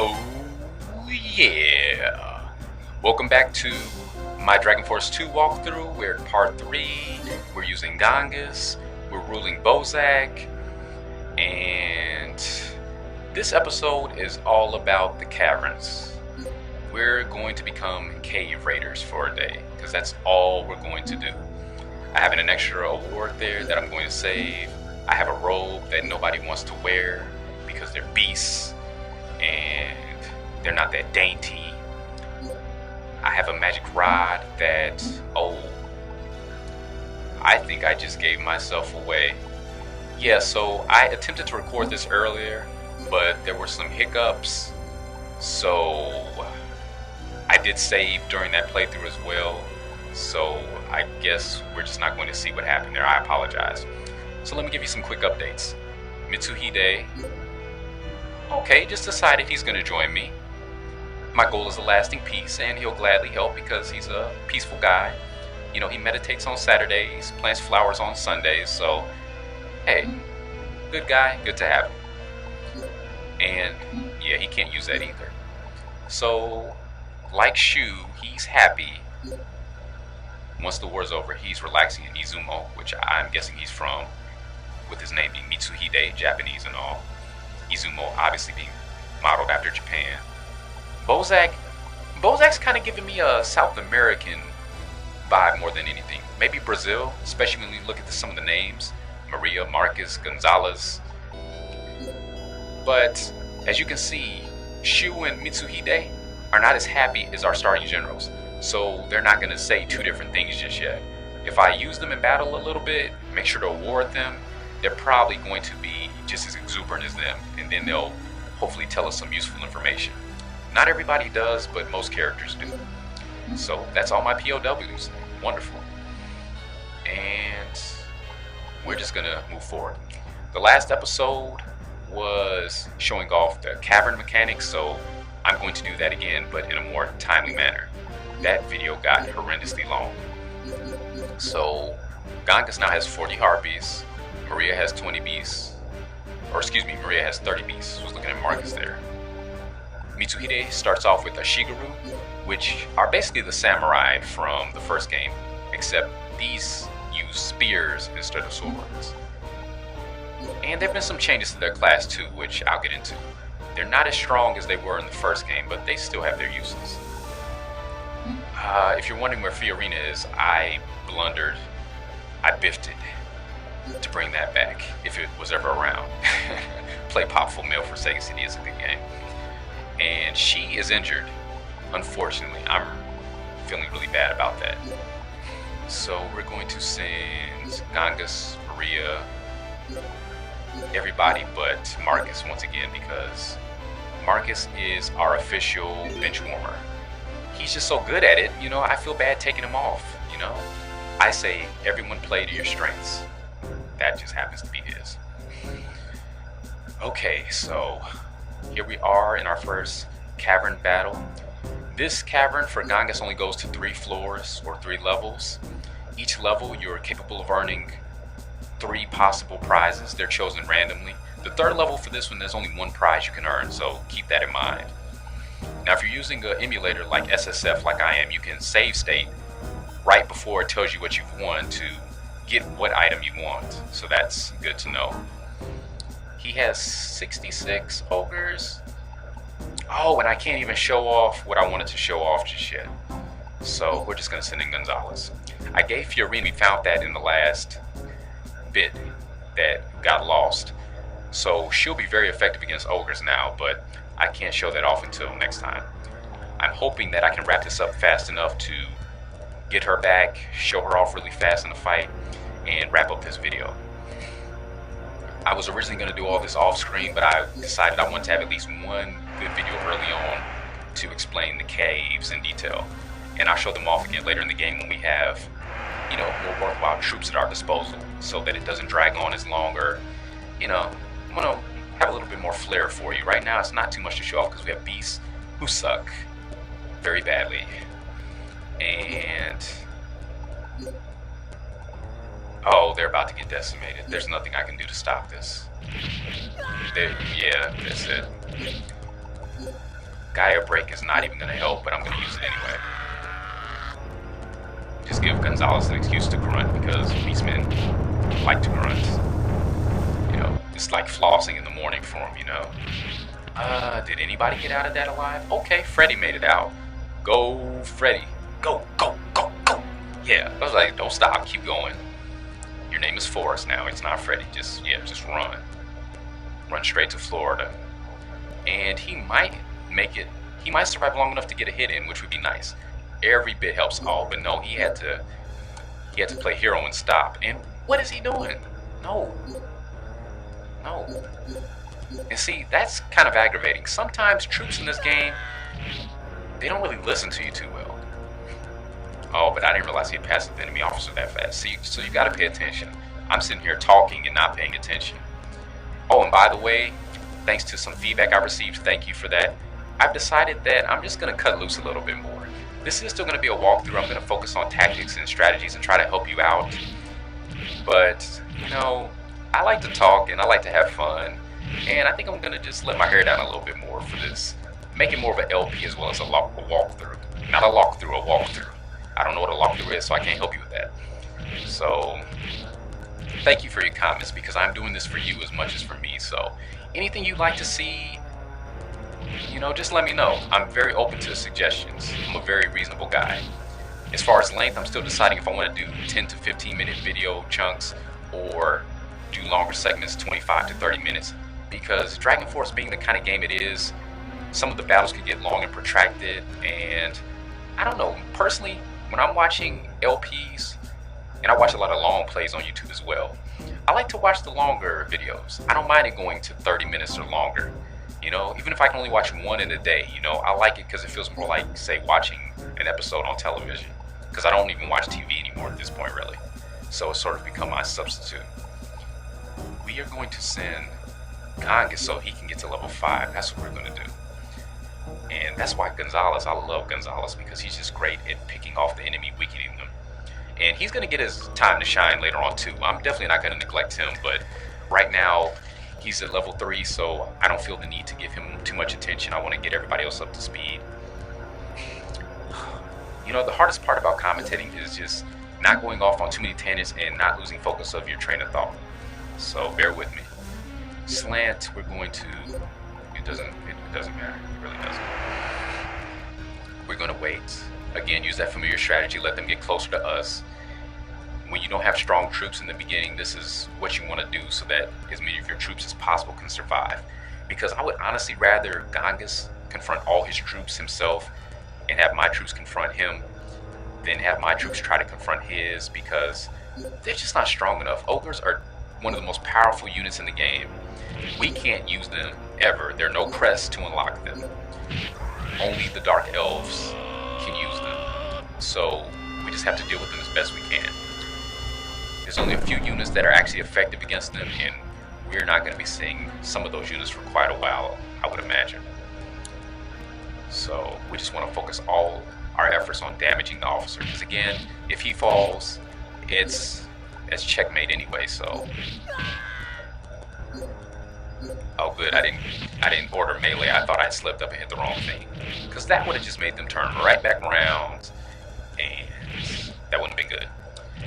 Oh yeah! Welcome back to my Dragon Force 2 walkthrough. We're in part 3. We're using Gangas. We're ruling Bozack. And this episode is all about the caverns. We're going to become cave raiders for a day, because that's all we're going to do. I have an extra award there that I'm going to save. I have a robe that nobody wants to wear because they're beasts and they're not that dainty. I have a magic rod that, I think I just gave myself away. Yeah, so I attempted to record this earlier, but there were some hiccups. So I did save during that playthrough as well. So I guess we're just not going to see what happened there. I apologize. So let me give you some quick updates. Mitsuhide, okay, just decided he's going to join me. My goal is a lasting peace, and he'll gladly help because he's a peaceful guy. You know, he meditates on Saturdays, plants flowers on Sundays, so, hey, good guy, good to have him. And, yeah, he can't use that either. So, like Shu, he's happy. Once the war's over, he's relaxing in Izumo, which I'm guessing he's from, with his name being Mitsuhide, Japanese and all. Izumo obviously being modeled after Japan. Bozack's kind of giving me a South American vibe more than anything. Maybe Brazil, especially when we look at some of the names. Maria, Marcus, Gonzalez. But, as you can see, Shu and Mitsuhide are not as happy as our starting generals. So they're not going to say two different things just yet. If I use them in battle a little bit, make sure to award them, they're probably going to be just as exuberant as them, and then they'll hopefully tell us some useful information. Not everybody does, but most characters do. So that's all my POWs. Wonderful. And we're just going to move forward. The last episode was showing off the cavern mechanics, so I'm going to do that again, but in a more timely manner. That video got horrendously long. So Gangas now has 40 harpies. Maria has 20 beasts. Or excuse me, Maria has 30 beasts. I was looking at Marcus there. Mitsuhide starts off with a Shigeru, which are basically the samurai from the first game, except these use spears instead of swords. And there have been some changes to their class too, which I'll get into. They're not as strong as they were in the first game, but they still have their uses. If you're wondering where Fiorina is, I blundered. I biffed it to bring that back, if it was ever around. Play Popful Mail for Sega CD is a good game. And she is injured, unfortunately. I'm feeling really bad about that. So we're going to send Gangas, Maria, everybody but Marcus once again, because Marcus is our official bench warmer. He's just so good at it, you know, I feel bad taking him off, you know. I say everyone play to your strengths. That just happens to be his. Okay, so here we are in our first cavern battle. This cavern for Gangas only goes to 3 floors or 3 levels. Each level you're capable of earning 3 possible prizes. They're chosen randomly. The 3rd level for this one, there's only 1 prize you can earn, so keep that in mind. Now if you're using an emulator like SSF like I am, you can save state right before it tells you what you've won to get what item you want. So that's good to know. He has 66 ogres. Oh, and I can't even show off what I wanted to show off just yet. So we're just going to send in Gonzalez. I gave Fiorina, we found that in the last bit that got lost. So she'll be very effective against ogres now, but I can't show that off until next time. I'm hoping that I can wrap this up fast enough to get her back, show her off really fast in the fight, and wrap up this video. I was originally going to do all this off screen, but I decided I wanted to have at least one good video early on to explain the caves in detail. And I'll show them off again later in the game when we have, you know, more worthwhile troops at our disposal, so that it doesn't drag on as long, or, you know, I want to have a little bit more flair for you. Right now it's not too much to show off because we have beasts who suck very badly. And oh, they're about to get decimated. There's nothing I can do to stop this. Yeah, that's it. Gaia break is not even going to help, but I'm going to use it anyway. Just give Gonzalez an excuse to grunt, because beastmen like to grunt. You know, it's like flossing in the morning for him, you know. Did anybody get out of that alive? Okay, Freddy made it out. Go, Freddy. Go, go, go, go. Yeah, I was like, don't stop, keep going. Your name is Forrest now, it's not Freddy. Just run. Run straight to Florida. And he might make it, he might survive long enough to get a hit in, which would be nice. Every bit helps all, but no, he had to play hero and stop. And what is he doing? No. And see, that's kind of aggravating. Sometimes troops in this game, they don't really listen to you too well. Oh, but I didn't realize he had passed the enemy officer that fast. See, so you gotta pay attention. I'm sitting here talking and not paying attention. Oh, and by the way, thanks to some feedback I received, thank you for that. I've decided that I'm just gonna cut loose a little bit more. This is still gonna be a walkthrough. I'm gonna focus on tactics and strategies and try to help you out. But, you know, I like to talk and I like to have fun. And I think I'm gonna just let my hair down a little bit more for this. Make it more of an LP as well as a walkthrough. Not a walkthrough, a walkthrough. I don't know what a walkthrough is, so I can't help you with that. So, thank you for your comments, because I'm doing this for you as much as for me. So, anything you'd like to see, you know, just let me know. I'm very open to suggestions. I'm a very reasonable guy. As far as length, I'm still deciding if I want to do 10 to 15 minute video chunks or do longer segments, 25 to 30 minutes. Because Dragon Force being the kind of game it is, some of the battles could get long and protracted, and I don't know, personally, when I'm watching LPs, and I watch a lot of long plays on YouTube as well, I like to watch the longer videos. I don't mind it going to 30 minutes or longer. You know, even if I can only watch one in a day, you know, I like it because it feels more like, say, watching an episode on television. Because I don't even watch TV anymore at this point, really. So it's sort of become my substitute. We are going to send Gangas so he can get to level 5. That's what we're going to do. And that's why Gonzalez, I love Gonzalez, because he's just great at picking off the enemy, weakening them. And he's going to get his time to shine later on too. I'm definitely not going to neglect him, but right now he's at level 3, so I don't feel the need to give him too much attention. I want to get everybody else up to speed. You know, the hardest part about commentating is just not going off on too many tangents and not losing focus of your train of thought. So bear with me. Slant, we're going to, it doesn't matter, it really doesn't. We're going to wait. Again, use that familiar strategy, let them get closer to us. When you don't have strong troops in the beginning, this is what you want to do so that as many of your troops as possible can survive. Because I would honestly rather Gangas confront all his troops himself and have my troops confront him than have my troops try to confront his, because they're just not strong enough. Ogres are one of the most powerful units in the game. We can't use them ever. There are no crests to unlock them. Only the Dark Elves can use them. So we just have to deal with them as best we can. There's only a few units that are actually effective against them, and we're not going to be seeing some of those units for quite a while, I would imagine. So we just want to focus all our efforts on damaging the officer, because again, if he falls, it's checkmate anyway. So oh good, I didn't order melee. I thought I'd slipped up and hit the wrong thing, because that would have just made them turn right back around, and that wouldn't have been good.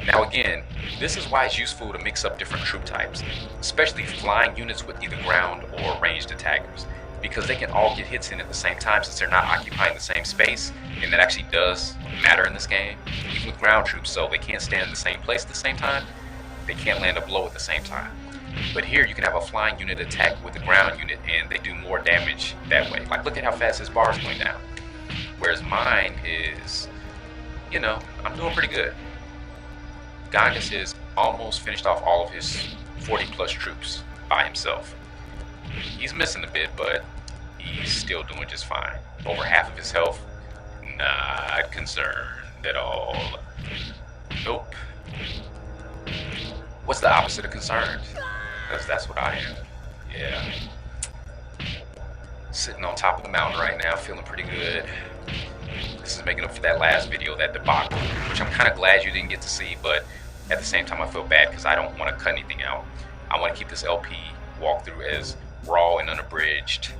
Now again, this is why it's useful to mix up different troop types, especially flying units with either ground or ranged attackers, because they can all get hits in at the same time since they're not occupying the same space, and that actually does matter in this game. Even with ground troops, so they can't stand in the same place at the same time, they can't land a blow at the same time. But here you can have a flying unit attack with a ground unit and they do more damage that way. Like, look at how fast his bar is going down. Whereas mine is, you know, I'm doing pretty good. Gangas is almost finished off all of his 40 plus troops by himself. He's missing a bit, but he's still doing just fine. Over half of his health, not concerned at all. Nope. What's the opposite of concerned? Because that's what I am. Yeah. Sitting on top of the mountain right now, feeling pretty good. This is making up for that last video, that debacle, which I'm kind of glad you didn't get to see, but at the same time I feel bad because I don't want to cut anything out. I want to keep this LP walkthrough as raw and unabridged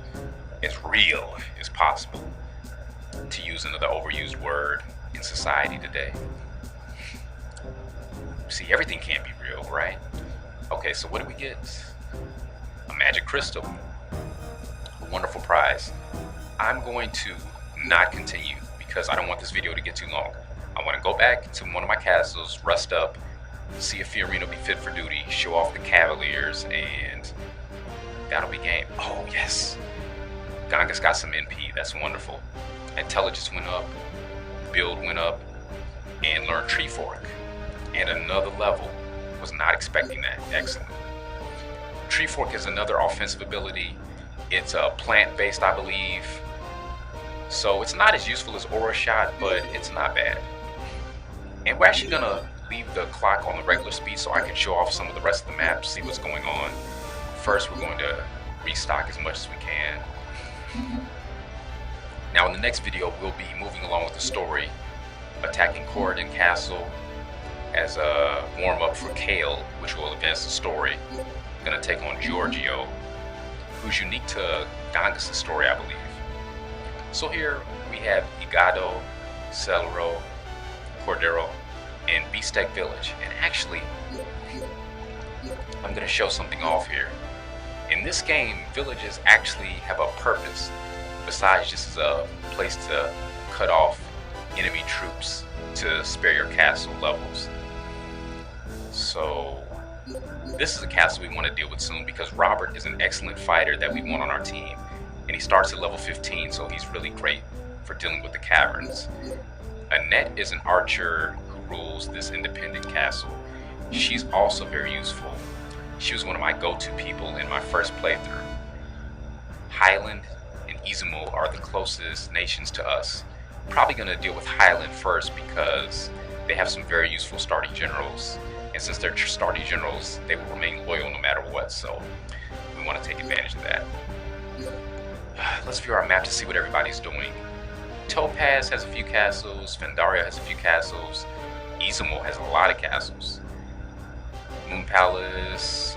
as real as possible, to use another overused word in society today. See, everything can't be real, right? Okay, so what do we get? A magic crystal. A wonderful prize. I'm going to not continue because I don't want this video to get too long. I want to go back to one of my castles, rest up, see if Fiorina will be fit for duty, show off the Cavaliers, and that'll be game. Oh, yes. Gangas got some NP. That's wonderful. Intelligence went up, build went up, and learned Tree Fork. And another level. Was not expecting that. Excellent. Tree Fork is another offensive ability. It's plant-based, I believe. So it's not as useful as Aura Shot, but it's not bad. And we're actually going to leave the clock on the regular speed so I can show off some of the rest of the map, see what's going on. First, we're going to restock as much as we can. Now, in the next video, we'll be moving along with the story, attacking Corridon Castle as a warm-up for Kale, which will advance the story. Gonna take on Giorgio, who's unique to Gangas' story, I believe. So here we have Igado, Celero, Cordero, and Beastek Village. And actually, I'm gonna show something off here. In this game, villages actually have a purpose, besides just as a place to cut off enemy troops to spare your castle levels. So this is a castle we want to deal with soon because Robert is an excellent fighter that we want on our team, and he starts at level 15, so he's really great for dealing with the caverns. Annette is an archer who rules this independent castle. She's also very useful. She was one of my go-to people in my first playthrough. Highland and Izumo are the closest nations to us. Probably going to deal with Highland first because they have some very useful starting generals. And since they're starting generals, they will remain loyal no matter what, so we want to take advantage of that. Let's view our map to see what everybody's doing. Topaz has a few castles, Vendaria has a few castles, Izumo has a lot of castles. Moon Palace,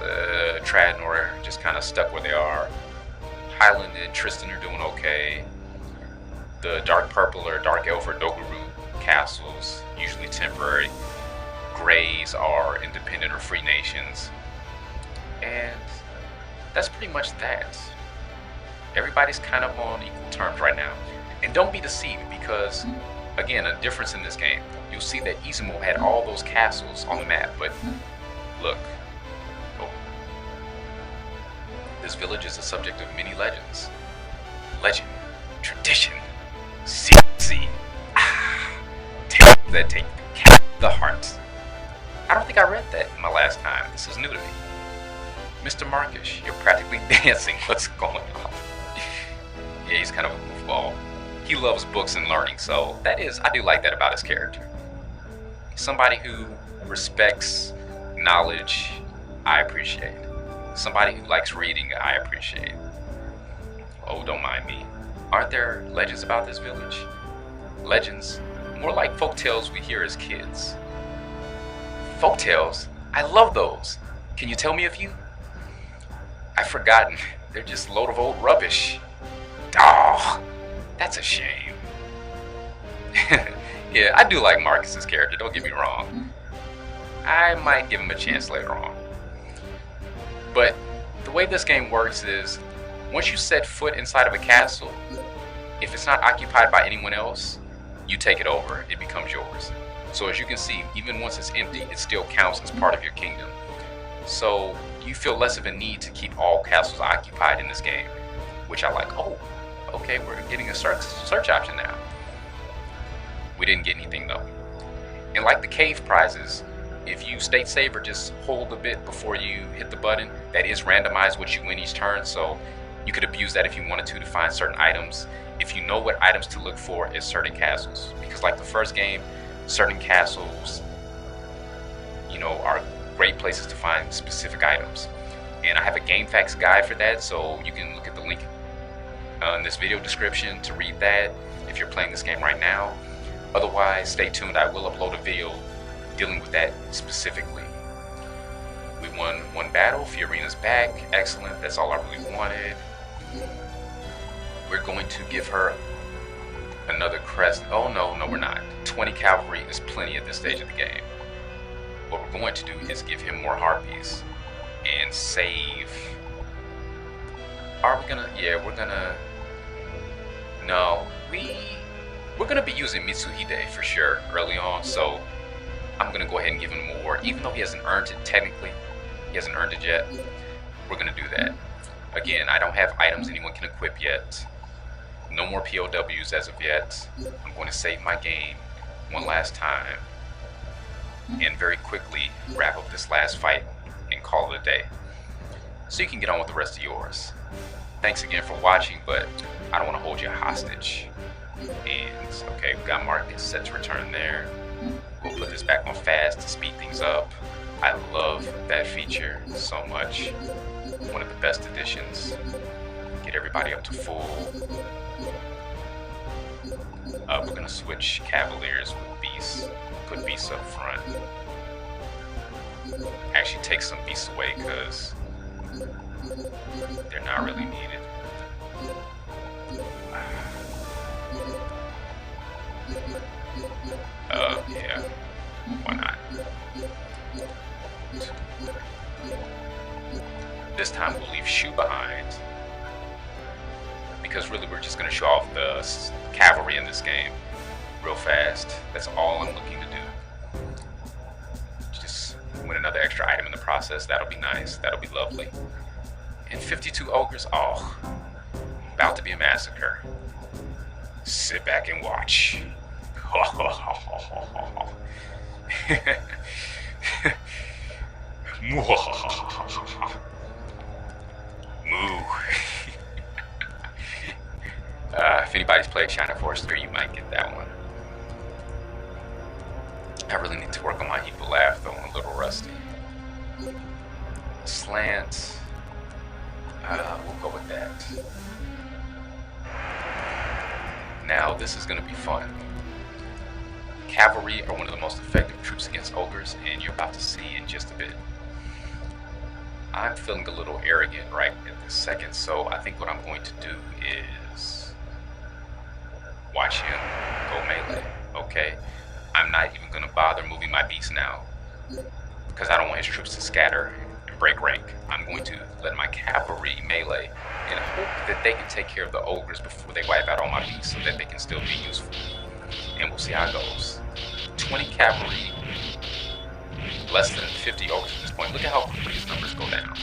Tradnor just kind of stuck where they are. Highland and Tristan are doing okay. The Dark Purple or Dark Elf or Dogaru castles, usually temporary. Greys are independent or free nations. And that's pretty much that. Everybody's kind of on equal terms right now. And don't be deceived because, again, a difference in this game. You'll see that Izumo had all those castles on the map, but look. Oh. This village is the subject of many legends. Legend, tradition, secrecy, tales that take the heart. I don't think I read that my last time. This is new to me. Mr. Markish, you're practically dancing. What's going on? Yeah, he's kind of a goofball. He loves books and learning, so I do like that about his character. Somebody who respects knowledge, I appreciate. Somebody who likes reading, I appreciate. Oh, don't mind me. Aren't there legends about this village? Legends? More like folktales we hear as kids. Folktales? I love those. Can you tell me a few? I've forgotten. They're just a load of old rubbish. Oh, that's a shame. Yeah, I do like Marcus's character, don't get me wrong. I might give him a chance later on. But the way this game works is, once you set foot inside of a castle, if it's not occupied by anyone else, you take it over, it becomes yours. So as you can see, even once it's empty, it still counts as part of your kingdom. So you feel less of a need to keep all castles occupied in this game, which I like. Oh, okay, we're getting a search option now. We didn't get anything though. And like the cave prizes, if you state save or just hold a bit before you hit the button, that is randomized what you win each turn, so you could abuse that if you wanted to find certain items, if you know what items to look for at certain castles. Because like the first game, certain castles, are great places to find specific items. And I have a Game Facts guide for that, so you can look at the link in this video description to read that if you're playing this game right now. Otherwise, stay tuned. I will upload a video dealing with that specifically. We won one battle. Fiorina's back. Excellent. That's all I really wanted. we're going to give her another crest. Oh no, we're not. 20 cavalry is plenty at this stage of the game. What we're going to do is give him more harpies and save. Are we gonna? Yeah, we're gonna. No, we're gonna be using Mitsuhide for sure early on. So I'm gonna go ahead and give him more, even though he hasn't earned it technically. He hasn't earned it yet. We're gonna do that. Again, I don't have items anyone can equip yet. No more POWs as of yet. I'm going to save my game one last time and very quickly wrap up this last fight and call it a day, so you can get on with the rest of yours. Thanks again for watching, but I don't want to hold you hostage. And okay, we've got Marcus set to return there. We'll put this back on fast to speed things up. I love that feature so much. One of the best additions. Get everybody up to full. We're gonna switch Cavaliers with Beasts. Put Beasts up front. Actually take some Beasts away because they're not really needed. Yeah, why not? This time we'll leave Shu behind, because really we're just going to show off the cavalry in this game real fast. That's all I'm looking to do. Just win another extra item in the process. That'll be nice. That'll be lovely. And 52 ogres. Oh, about to be a massacre. Sit back and watch. Moo. If anybody's played China Force 3, you might get that one. I really need to work on my Evil Laugh, though. I'm a little rusty. Slant. We'll go with that. Now, this is going to be fun. Cavalry are one of the most effective troops against ogres, and you're about to see in just a bit. I'm feeling a little arrogant right at this second, so I think what I'm going to do is watch him go melee, okay? I'm not even going to bother moving my beast now, because I don't want his troops to scatter and break rank. I'm going to let my cavalry melee and hope that they can take care of the ogres before they wipe out all my beasts so that they can still be useful. And we'll see how it goes. 20 cavalry, less than 50 ogres at this point. Look at how quickly his numbers go down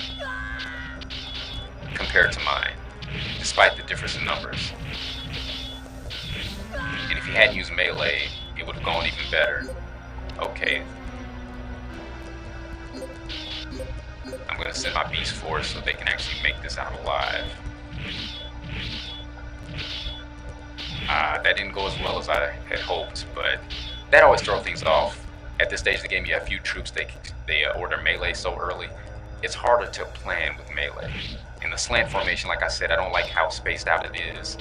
compared to mine, despite the difference in numbers. And if he hadn't used melee, it would have gone even better. Okay. I'm going to send my beast force so they can actually make this out alive. That didn't go as well as I had hoped, but that always throws things off. At this stage of the game, you have few troops. They order melee so early. It's harder to plan with melee. In the slant formation, like I said, I don't like how spaced out it is.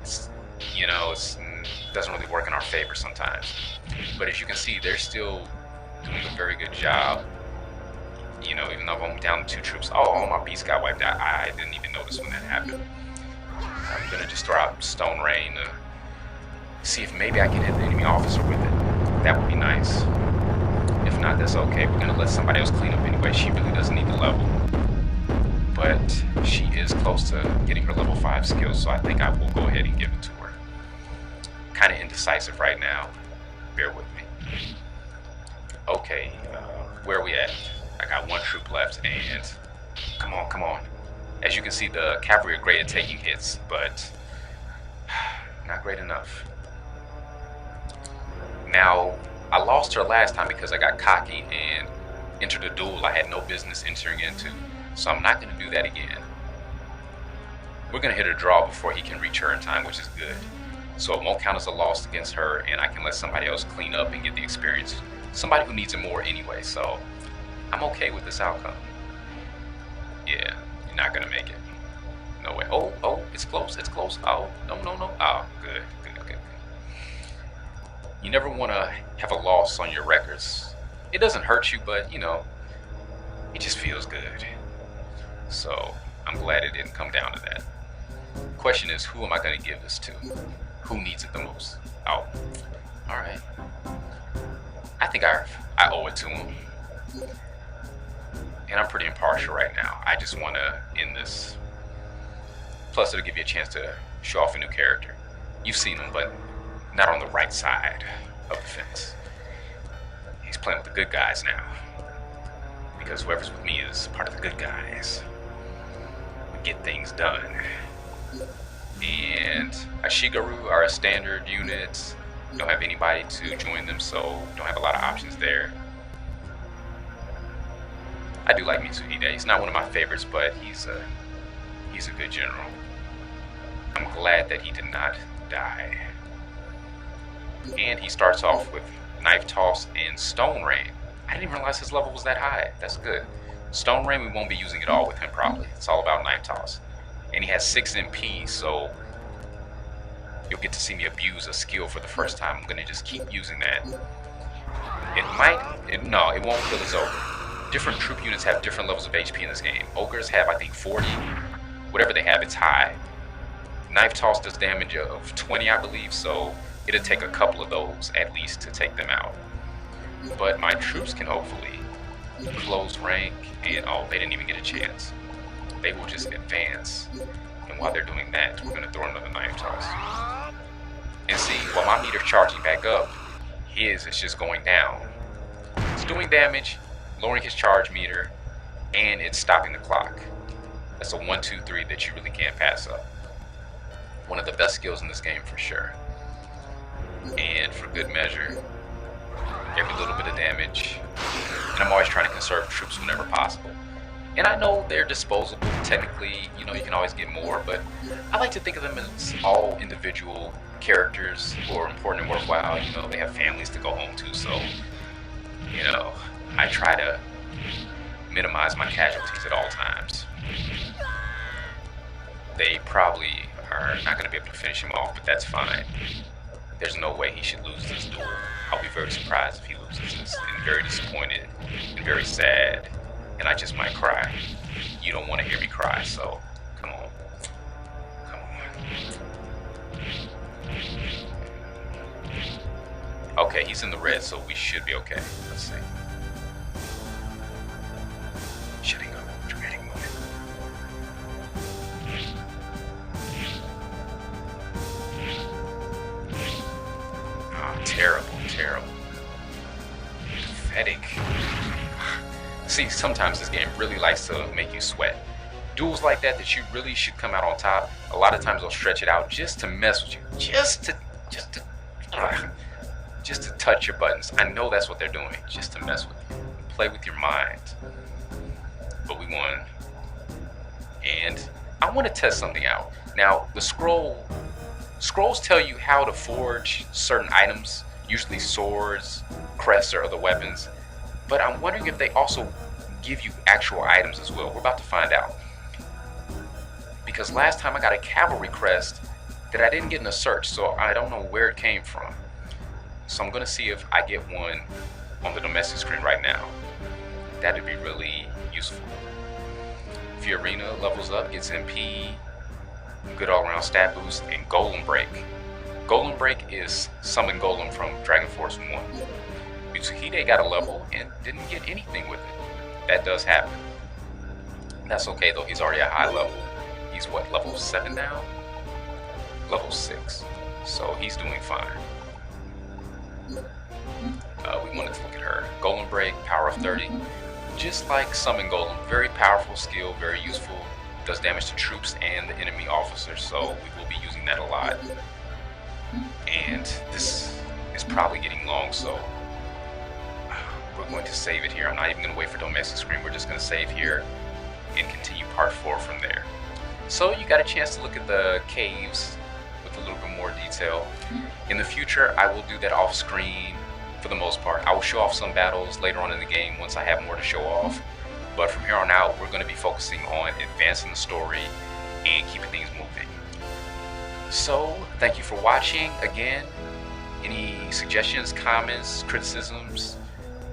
It doesn't really work in our favor sometimes. But as you can see, they're still doing a very good job. Even though I'm down 2 troops, all my beasts got wiped out. I didn't even notice when that happened. I'm gonna just throw out Stone Rain to see if maybe I can hit the enemy officer with it. That would be nice. If not, that's okay. We're gonna let somebody else clean up anyway. She really doesn't need the level. But she is close to getting her level 5 skills, so I think I will go ahead and give it to her. Kind of indecisive right now. Bear with me. Okay, where are we at? I got 1 troop left, and come on. As you can see, the cavalry are great at taking hits, but not great enough. Now, I lost her last time because I got cocky and entered a duel I had no business entering into, so I'm not going to do that again. We're going to hit a draw before he can reach her in time, which is good. So it won't count as a loss against her, and I can let somebody else clean up and get the experience. Somebody who needs it more anyway, so I'm okay with this outcome. Yeah, you're not going to make it. No way. Oh, it's close. Oh, no. Oh, good. You never want to have a loss on your records. It doesn't hurt you, but, it just feels good. So, I'm glad it didn't come down to that. Question is, who am I going to give this to? Who needs it the most? Oh, alright. I think I owe it to him. And I'm pretty impartial right now. I just want to end this. Plus, it'll give you a chance to show off a new character. You've seen him, but not on the right side of the fence. He's playing with the good guys now. Because whoever's with me is part of the good guys. We get things done. And Ashigaru are a standard unit. Don't have anybody to join them, so don't have a lot of options there. I do like Mitsuhide. He's not one of my favorites, but he's a good general. I'm glad that he did not die. And he starts off with Knife Toss and Stone Rain. I didn't even realize his level was that high. That's good. Stone Rain, we won't be using it all with him probably. It's all about Knife Toss. And he has 6 MP, so you'll get to see me abuse a skill for the first time. I'm gonna just keep using that. No, it won't kill his ogre. Different troop units have different levels of HP in this game. Ogres have, I think, 40. Whatever they have, it's high. Knife Toss does damage of 20, I believe, so it'll take a couple of those at least to take them out. But my troops can hopefully close rank, and oh, they didn't even get a chance. They will just advance. And while they're doing that, we're going to throw another Knife Toss. And see, while my meter's charging back up, his is just going down. It's doing damage, lowering his charge meter, and it's stopping the clock. That's a 1, 2, 3 that you really can't pass up. One of the best skills in this game for sure. And for good measure, every little bit of damage. And I'm always trying to conserve troops whenever possible. And I know they're disposable, technically, you know, you can always get more, but I like to think of them as all individual characters who are important and worthwhile. You know, they have families to go home to, so, you know, I try to minimize my casualties at all times. They probably are not going to be able to finish him off, but that's fine. There's no way he should lose this duel. I'll be very surprised if he loses this, and very disappointed, and very sad. And I just might cry. You don't want to hear me cry, so come on. Come on. Okay, he's in the red, so we should be okay. Let's see. Shutting up. Dramatic moment. Oh, terrible, terrible. Pathetic. See, sometimes this game really likes to make you sweat. Duels like that you really should come out on top, a lot of times they'll stretch it out just to mess with you, just to touch your buttons. I know that's what they're doing, just to mess with you, play with your mind. But we won, and I want to test something out. Now, the scrolls tell you how to forge certain items, usually swords, crests, or other weapons. But I'm wondering if they also give you actual items as well. We're about to find out. Because last time I got a cavalry crest that I didn't get in a search, so I don't know where it came from. So I'm going to see if I get one on the domestic screen right now. That'd be really useful. Fiorina levels up, gets MP, good all-around stat boost, and Golem Break. Golem Break is Summon Golem from Dragon Force 1. Mitsuhide got a level and didn't get anything with it. That does happen. That's okay though, he's already a high level. He's what, level 7 now? Level 6. So he's doing fine. We wanted to look at her. Golem Break, power of 30. Just like Summon Golem, very powerful skill, very useful. Does damage to troops and the enemy officers, so we will be using that a lot. And this is probably getting long, so we're going to save it here. I'm not even going to wait for domestic screen. We're just going to save here and continue part 4 from there. So you got a chance to look at the caves with a little bit more detail. In the future, I will do that off screen for the most part. I will show off some battles later on in the game once I have more to show off. But from here on out, we're going to be focusing on advancing the story and keeping things moving. So, thank you for watching. Again, any suggestions, comments, criticisms,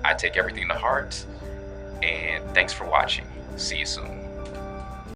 I take everything to heart. And thanks for watching. See you soon.